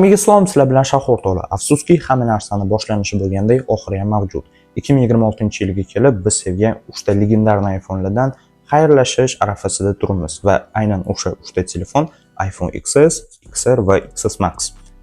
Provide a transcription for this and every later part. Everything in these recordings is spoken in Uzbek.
Hammaga salom, sizlar bilan Shahor To'la. Afsuski, hamma narsani boshlanishi bo'lgandek oxiri ham mavjud. 2026-yilga kelib biz sevgan 3 ta legendarniy iPhone'lardan xayrlashish arafasida turibmiz va aynan o'sha 3 ta telefon iPhone XS, XR va XS Max.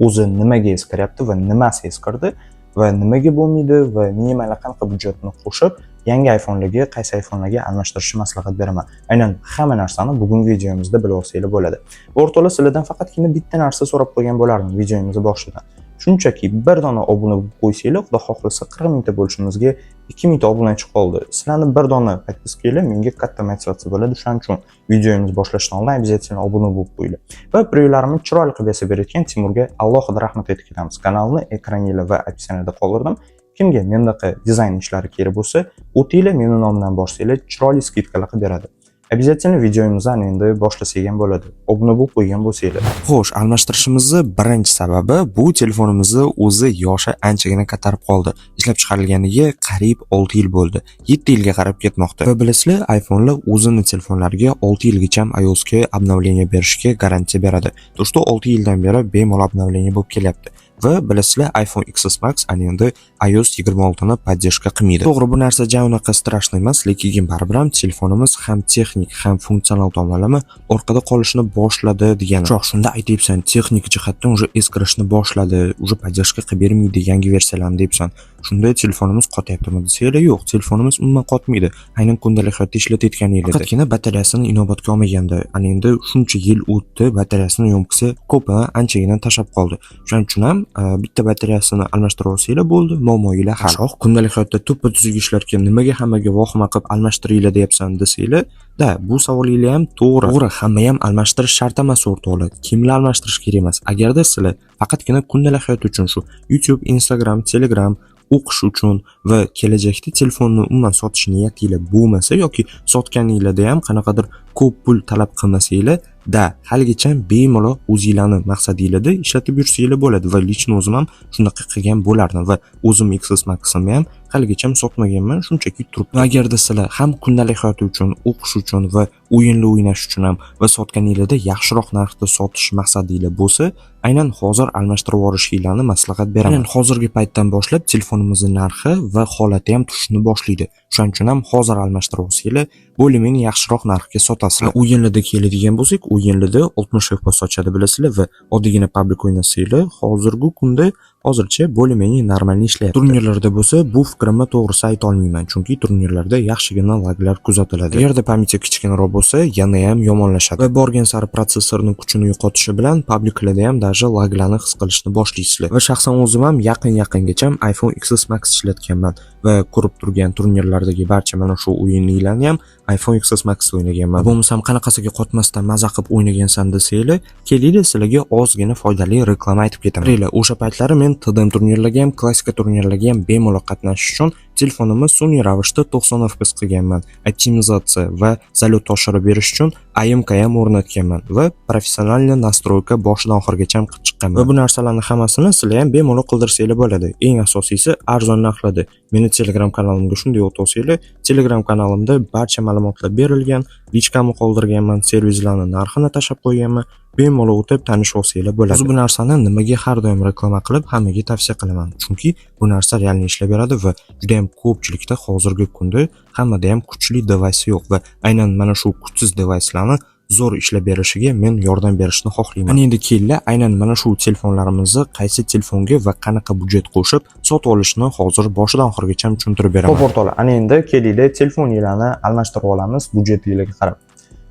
O'zi nimaga eskiryapti va nimasi eskirdi va nimaga bo'lmaydi va minimal qanaqa budjetni qo'shib yangi iPhone'larga, qaysi iPhone'larga almashtirishni maslahat beraman. Aynan hamma narsani bugungi videomizda bilib olsanglar bo'ladi. O'rtoqlar, sizlardan faqatgina bitta narsa so'rab qo'ygan bo'lardim videomizni boshidan. Shunchaki bir dona obuna bo'lib qo'ysanglar, Xudo xohlasa 40 mingta bo'lishimizga 2 mingta obunachi qoldi. Sizlarni bir dona podpiskanglar menga katta motivatsiya bo'ladi. Shuning uchun videomizni boshlashdan oldin обязательно obuna bo'lib qo'yinglar. Va priyolarimni chiroyli qilib yasab berayotgan Timurga alohida rahmat aytib ketamiz. Kanalni ekraninglar va opsiyasida qoldirdim. Kimga mendaqa dizayn ishlari kerak bo'lsa, o'tinglar, meni nomimdan boshlaylar, chiroyli skidkalar qilib beradi. Обязательно videomizni endi boshlasak ham bo'ladi. Obuna bo'lib qo'ygan bo'lsanglar. Xo'sh, almashtirishimizning birinchi sababi bu telefonimizni o'zi yoshi anchagina ko'tarib qoldi. Ishlab chiqarilganiga qariyb 6 yil bo'ldi. 7 yilga qarab ketmoqda. Va bilasizlar, iPhone'lar o'zini telefonlariga 6 yilgacha iOS'ga обновление berishga garantiya beradi. То что 6 yildan beri bemalol обновление bo'lib kelyapti. Va bilasizlar, iPhone XS Max ana endi iOS 26 ni podдержка qilmaydi. To'g'ri, bu narsa unaqa strashni emas, lekin baribir ham telefonimiz ham texnik, ham funksional tomonlama orqada qolishni boshladi degan. Shoh, shunda aytibsan, texnik jihatdan уже eskirishni boshladi, уже podдержка qilib bermaydi yangi versiyalarni debsan. Shunda telefonimiz qotyaptimi desanglar, yo'q, telefonimiz umuman qotmaydi. Aynan kundalik hayotda ishlatayotgan edi. Faqatgina batareyasini inobatga olmaganda, ana endi shuncha yil o'tdi, batareyasini yomkisi ko'pi anchagina tashab qoldi. Shuning uchun ham bitta batareyasini almashtirib olsanglar bo'ldi, muammoinglar hal. Shoh, kundalik hayotda tuppa-tuzuk ishlarga nimaga hammaga vohima qilib almashtiringlar deyapsan desanglar, da, bu savolinglar ham to'g'ri. To'g'ri, hamma ham almashtirish shart emas o'rtoqlar. Kimlar almashtirish kerak emas. Agarda sizlar faqatgina kundalik hayot uchun shu YouTube, Instagram, Telegram o'qish uchun va kelajakda telefonni umuman sotish niyatinglar bo'lmasa yoki sotganinglarda ham qanaqadir ko'p pul talab qilmasanglar, da, haligacha bemalol o'zingizlarning maqsadingizda ishlatib yursanglar bo'ladi va lично o'zim ham shunaqa qilgan bo'lardim va o'zim XS Max'imni ham haligacha sotmaganman, shunchaki turibdi. Agarda sizlar ham kundalik hayot uchun, o'qish uchun va o'yinlar o'ynash uchun ham va sotganingizda yaxshiroq narxda sotish maqsadingizlar bo'lsa, aynan hozir almashtirib olishinglarni maslahat beraman. Aynan hozirgi paytdan boshlab telefonimizning narxi va holati ham tushishni boshlaydi. Shuning uchun ham hozir almashtirib olsanglar, bo'limini yaxshiroq narxga sotasizlar. O'yinlarda keladigan bo'lsak, o'yinlarda 60 FPS sochadi bilasizlar va oddiygina public o'ynasanglar, hozirgi kunda hozircha bo'limini normal ishlayapti. Turnirlarda bo'lsa, bu fikrimni to'g'risi ayta olmayman, chunki turnirlarda yaxshigina laglar kuzatiladi. Agarda pamyati kichkinaroq bo'lsa, yana ham yomonlashadi va borgan sari protsessorning kuchini yo'qotishi bilan publiklarda ham даже laglarni his qilishni boshlaysiz. Va shaxsan o'zim ham yaqingacha iPhone XS Max ishlatganman va ko'rib turgan turnirlardagi barcha mana shu o'yinlarni ham iPhone XS Max o'ynaganman. Bo'lmasam qanaqasiga qotmasdan maza qilib o'ynagansan desanglar, kelinglar sizlarga ozgina foydali reklama aytib ketaman. Qaranglar, o'sha paytlari men TDM turnirlarga ham, klassika turnirlarga ham bemalol qatnashish uchun telefonimni sun'iy ravishda 90 FPS qilganman. Optimizatsiya va zalyot oshirib berish uchun AMK ham o'rnatganman va professional nastroyka boshidan oxirigacha qilib chiqqanman. Va bu narsalarning hammasini sizlar ham bemalol qildirsanglar bo'ladi. Eng asosiysi arzon narxlarda. Meni Telegram kanalimga shunday o't olsanglar, Telegram kanalimda barcha ma'lumotlar berilgan, lichkamni qoldirganman, servislarning narxini tashab qo'yganman. Bemalol o'tib tanishib olsanglar bo'ladi. O'zi bu narsani nimaga har doim reklama qilib hammaga tavsiya qilaman? Chunki bu narsa realni ishlab beradi va juda ham ko'pchilikda hozirgi kunda hammada ham kuchli device yo'q va aynan mana shu kuchsiz devicelarni zo'r ishlab berishiga men yordam berishni xohlayman. Ana endi kelinglar, aynan mana shu telefonlarimizni qaysi telefonga va qanaqa budjet qo'shib sotib olishni hozir boshidan oxirigacha tushuntirib beraman. Xo'p o'rtoqlar, ana endi kelinglar telefoninglarni almashtirib olamiz budjetinglarga qarab.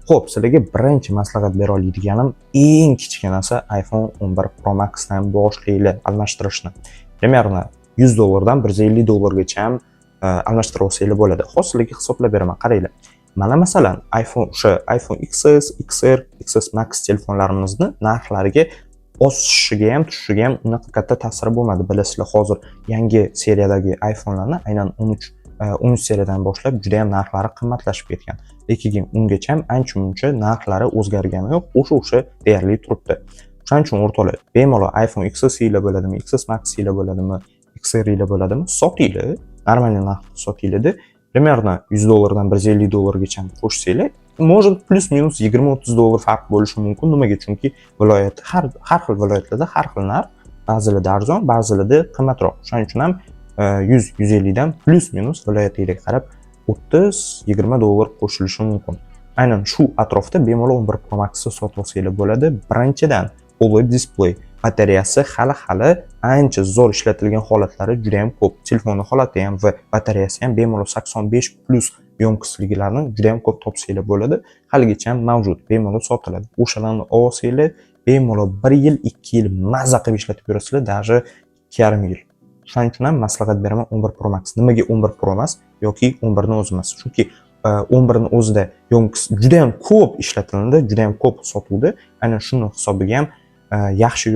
Xo'p, sizlarga birinchi maslahat bera oladiganim eng kichkinasi iPhone 11 Pro Max dan boshlanglar almashtirishni. Примерно $100 dan $150 ham almashtirib olsanglar bo'ladi. Hozir sizlarga hisoblab beraman, qaranglar. Mana masalan, iPhone XS, XR, XS Max telefonlarimizni narxlariga osishiga ham, tushishiga ham unaqa katta ta'siri bo'lmadi. Bilasizlar, hozir yangi seriyadagi iPhone'larni aynan 13 seriyadan boshlab juda ham narxlari qimmatlashib ketgan. Lekin ungacha ham ancha-muncha narxlari o'zgargani yo'q, o'sha deyarli turibdi. Shuning uchun o'rtoqlar, bemalol iPhone XS ila bo'ladimi, XS Max ila bo'ladimi, XR ila bo'ladimi, sotinglar, normal narxda sotinglar-da. Примерно $100 dan $150 qo'shsanglar, может plus-minus $20-30 farq bo'lishi mumkin. Nimaga? Chunki viloyat har xil viloyatlarda har xil narx ba'zilarida arzon, ba'zilarida qimmatroq. Shuning uchun ham 100-150 dan plus minus viloyatiga qarab 30-20 dollar qo'shilishi mumkin. Aynan shu atrofda bemalol 11 Pro Max'ni sotib olsanglar bo'ladi. Birinchidan OLED display, batareyasi hali ancha zo'r ishlatilgan holatlari juda ham ko'p. Telefonning holati ham va batareyasi ham bemalol 85 plus yo'nqisligilarni juda ham ko'p topsanglar bo'ladi. Haligacha ham mavjud, bemalol sotiladi. O'shalarni olsanglar bemalol 1 yil, 2 yil mazza qilib ishlatib yurasizlar, даже 2,5 yil. Shuning uchun ham maslahat beraman 11 Pro Max. Nimaga 11 Pro emas yoki 11 ni o'zi emas? Chunki 11 ni o'zida yo'nqis juda ham ko'p ishlatiladi, juda ham ko'p sotuvdi. Aynan shuni hisobiga ham yaxshi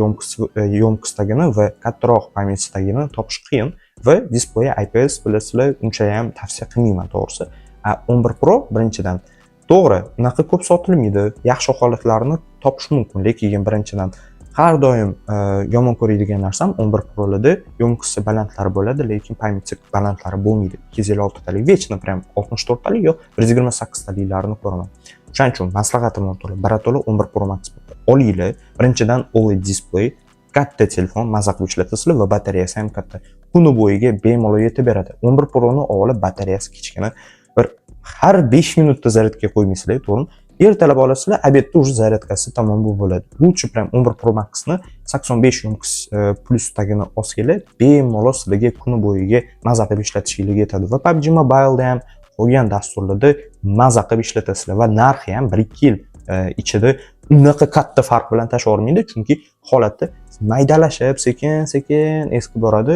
yo'nqisdagini va kattaroq pamyatdagini topish qiyin va displey IPS bilasizlar, uncha ham tavsiya qilmayman to'g'risi. 11 Pro birinchidan to'g'ri, unaqa ko'p sotilmaydi. Yaxshi holatlarini topish mumkin, lekin birinchidan har doim yomon ko'radigan narsam 11 Pro'larda yo'nqisi balandlari bo'ladi, lekin pamyati balandlari bo'lmaydi. 256 talik, vechni prям 64 talik yo'q, 128 taliklarni ko'raman. Shuning uchun maslahatim o'rtoqlar, barato'la 11 Pro Max olinglar. Birinchidan OLED display, katta telefon, maza qilib ishlatasizlar va batareyasi ham katta. Kuni bo'yiga bemalol yetib beradi. 11 Pro ni olib batareyasi kichkina, bir har 5 minutda zaryadga qo'ymaysizlar, to'g'rimi? Ertalab olasizlar, obedda уже zaryadkasi tamom bo'ladi. Lutchi prям 11 Pro Max ni 85 yo'nqis plus tagini olsanglar, bemalol sizlarga kuni bo'yiga maza qilib ishlatishingizga yetadi va PUBG Mobile da ham qolgan dasturlarda maza qilib ishlatasizlar va narxi ham 1-2 yil ichida unaqa katta farq bilan tashavermaydi, chunki holatda maydalashib, sekin-sekin eski boradi.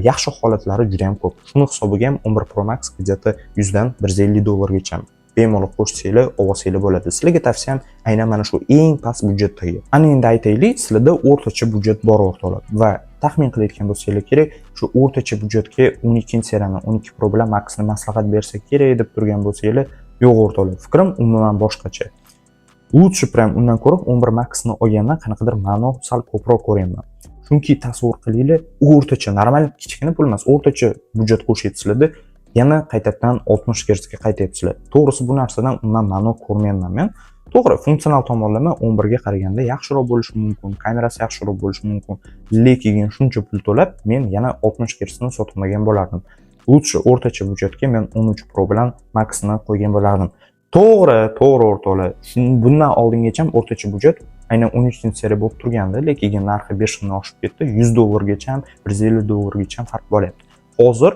Yaxshi holatlari juda ham ko'p. Shuni hisobiga ham 11 Pro Max где-то 100 dan 150 dollargacha bemalol qo'shsanglar, olsanglar bo'ladi. Sizlarga tavsiyam aynan mana shu eng past budjetdagi. Ana endi aytaylik, sizlarda o'rtacha budjet bor o'rtoqlar va taxmin qilayotgan bo'lsanglar kerak, shu o'rtacha budjetga 12-seriyani 12 Pro bilan Maxni maslahat bersa kerak deb turgan bo'lsanglar, yo'q o'rtoqlar. Fikrim umuman boshqacha. Lutchi prям undan ko'ra 11 Maxni olgandan qanaqadir ma'no sal ko'proq ko'raman. Chunki tasavvur qilinglar, o'rtacha normal kichkina pul emas, o'rtacha budjet qo'shyapsizlarda, yana qaytadan 60 Hz ga qaytyapsizlar. To'g'risi bu narsadan umuman ma'no ko'rmayman men. To'g'ri, funksional tomonlama 11 ga qaraganda yaxshiroq bo'lishi mumkin, kamerasi yaxshiroq bo'lishi mumkin, lekin shuncha pul to'lab men yana 60 Hz ni sotmagan bo'lardim. Lutchi o'rtacha budjetga men 13 Pro bilan Maxni qo'ygan bo'lardim. To'g'ri o'rtoqlar. Bundan oldingacha ham o'rtacha budjet aynan 13-seriya bo'lib turgandi, lekin narxi 5 dan oshib ketdi. 100 dollargacha ham, 150 dollargacha ham farq bo'lyapti. Hozir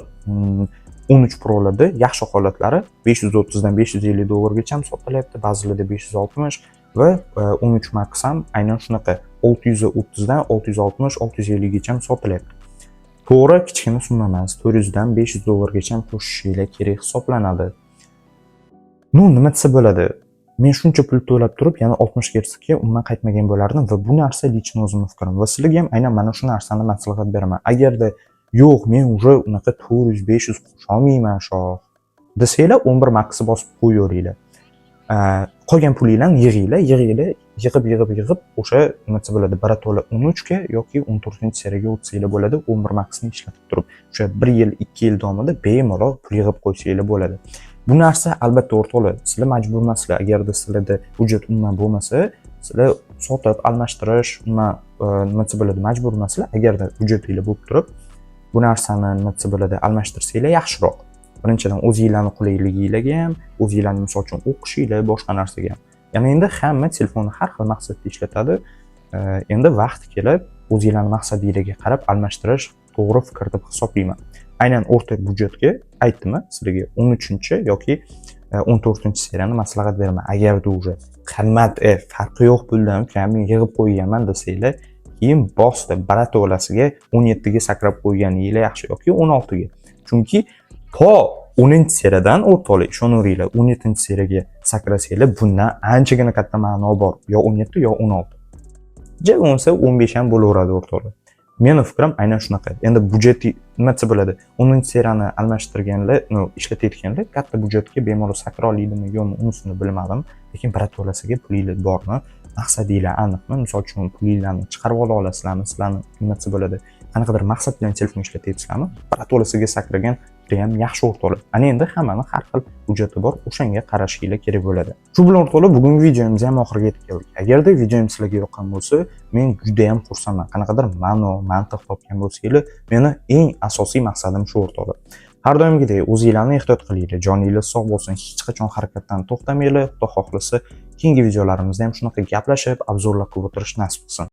13 Pro'larda yaxshi holatlari 530 dan 550 dollargacha ham sotilyapti, ba'zilarida 560 va 13 Max ham aynan shunaqa 630 dan 660, 650 gacha ham sotilyapti. To'g'ri, kichkina summa emas, 400 dan 500 dollargacha ham qo'shishinglar kerak hisoblanadi. Nima desa bo'ladi? Men shuncha pul to'lab turib, yana 60 Hz ga undan qaytmagan bo'lardim va bu narsa lichni o'zimning fikrim. Va sizlarga ham aynan mana shu narsani maslahat beraman. Agarda yo'q, men уже unaqa 400-500 qo'sha olmayman shoh desanglar, 11 Maxni bosib qo'yaveringlar. Qolgan pulinglarni yig'ib o'sha nima desa bo'ladi, barato'la 13 ga yoki 14-seriyaga o'tsanglar bo'ladi, 11 Maxni ishlatib turib. O'sha 1 yil, 2 yil davomida bemalol pul yig'ib qo'ysanglar bo'ladi. Bu narsa albatta o'rtoqlar, sizlar majbur emaslar. Agarda sizlarda budjet umuman bo'lmasa, sizlar sotib almashtirish, nima desa bo'ladi, majbur emaslar. Agarda budjetinglar bo'lib turib, bu narsani nima desa bo'ladi, almashtirsanglar yaxshiroq. Birinchidan o'zingizlarning qulayligiga ham, o'zingizlarning misol uchun o'qishinglar, boshqa narsaga ham. Yana endi hamma telefonni har xil maqsadda ishlatadi. Endi vaqti kelib, o'zingizlarning maqsadingizga qarab almashtirish to'g'ri fikr deb hisoblayman. Aynan o'rta budjetga aytdim sizlarga 13 yoki 14 seriyani maslahat beraman. Agarda уже qimmat, farqi yo'q puldan men yig'ib qo'yganman desanglar, keyin bosdi barato'lasiga 17 ga sakrab qo'yganingiz yaxshi yoki 16 ga. Chunki to 10-seriyadan o'rtoqlar, ishonaveringlar, 17-seriyaga sakrasanglar, bundan anchagina katta ma'no bor. Yo 17 yo 16. Ja bo'lsa 15 ham bo'laveradi o'rtoqlar. Meni fikrim aynan shunaqa. Endi budjeti nima desa bo'ladi? 10-seriyani almashtirganlar, ishlatayotganlar katta budjetga bemalol sakra oladimi yo'qmi, unisini bilmadim. Lekin barato'lasiga pulingiz bormi? maqsadinglar aniqmi? Misol uchun pulinglarni chiqarib olasizlarmi? Sizlarni nimasi bo'ladi? Qanaqadir maqsad bilan telefon ishlatyapsizlarmi? To'lasiga sakragan ham yaxshi o'rtoqlar. Ana endi hammani har xil hujjati bor, o'shanga qarashinglar kerak bo'ladi. Shu bilan o'rtoqlar, bugungi videomiz ham oxiriga yetib keldik. Agarda videom sizlarga yoqqan bo'lsa, men juda ham xursandman. Qanaqadir ma'no, mantiq topgan bo'lsanglar, meni eng asosiy maqsadim shu o'rtoqlar. Har doimgidek o'zingizlarni ehtiyot qilinglar, joningiz sog' bo'lsin, hech qachon harakatdan to'xtamanglar. Xudo xohlasa, keyingi videolarimizda ham shunaqa gaplashib, obzorlar qilib o'tirish nasib qilsin.